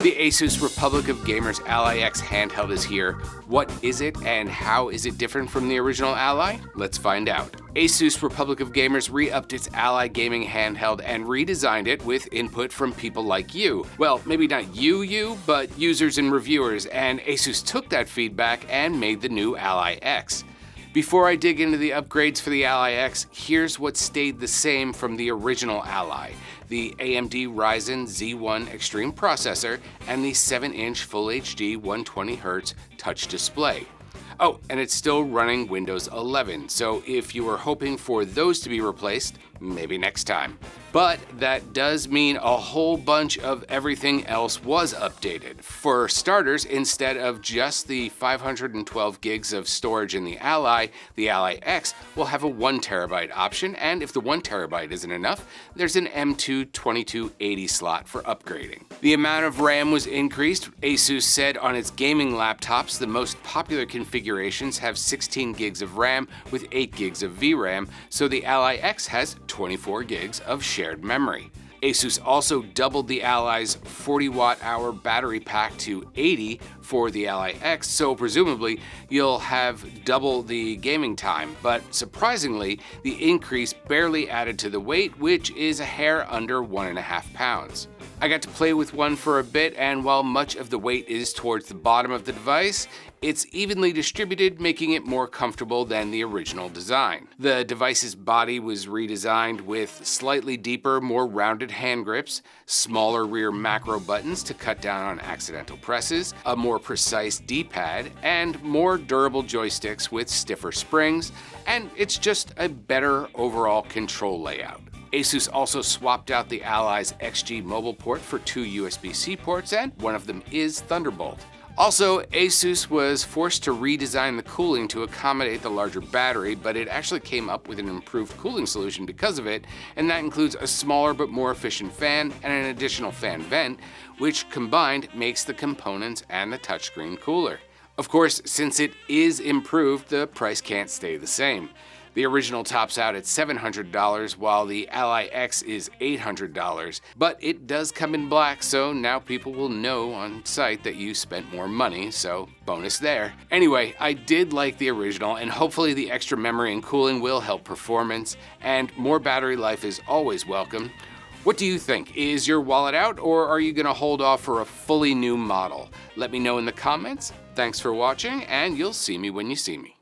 The Asus Republic of Gamers Ally X handheld is here. What is it and how is it different from the original Ally? Let's find out. Asus Republic of Gamers re-upped its Ally gaming handheld and redesigned it with input from people like you. Well, maybe not you, but users and reviewers, and Asus took that feedback and made the new Ally X. Before I dig into the upgrades for the Ally X, here's what stayed the same from the original Ally: the AMD Ryzen Z1 Extreme processor and the 7-inch Full HD 120Hz touch display. Oh, and it's still running Windows 11, so if you were hoping for those to be replaced, maybe next time. But that does mean a whole bunch of everything else was updated. For starters, instead of just the 512 gigs of storage in the Ally X will have a 1TB option, and if the 1TB isn't enough, there's an M2 2280 slot for upgrading. The amount of RAM was increased. Asus said on its gaming laptops, the most popular configurations have 16 gigs of RAM with 8 gigs of VRAM, so the Ally X has 24 gigs of shared memory. Asus also doubled the Ally's 40-watt-hour battery pack to 80 for the Ally X, so presumably you'll have double the gaming time. But surprisingly, the increase barely added to the weight, which is a hair under 1.5 pounds. I got to play with one for a bit, and while much of the weight is towards the bottom of the device, it's evenly distributed, making it more comfortable than the original design. The device's body was redesigned with slightly deeper, more rounded hand grips, smaller rear macro buttons to cut down on accidental presses, a more precise D-pad, and more durable joysticks with stiffer springs, and it's just a better overall control layout. Asus also swapped out the Ally's XG mobile port for 2 USB-C ports, and one of them is Thunderbolt. Also, Asus was forced to redesign the cooling to accommodate the larger battery, but it actually came up with an improved cooling solution because of it, and that includes a smaller but more efficient fan and an additional fan vent, which combined makes the components and the touchscreen cooler. Of course, since it is improved, the price can't stay the same. The original tops out at $700, while the Ally X is $800, but it does come in black, so now people will know on site that you spent more money, so bonus there. Anyway, I did like the original, and hopefully the extra memory and cooling will help performance, and more battery life is always welcome. What do you think? Is your wallet out, or are you gonna hold off for a fully new model? Let me know in the comments. Thanks for watching, and you'll see me when you see me.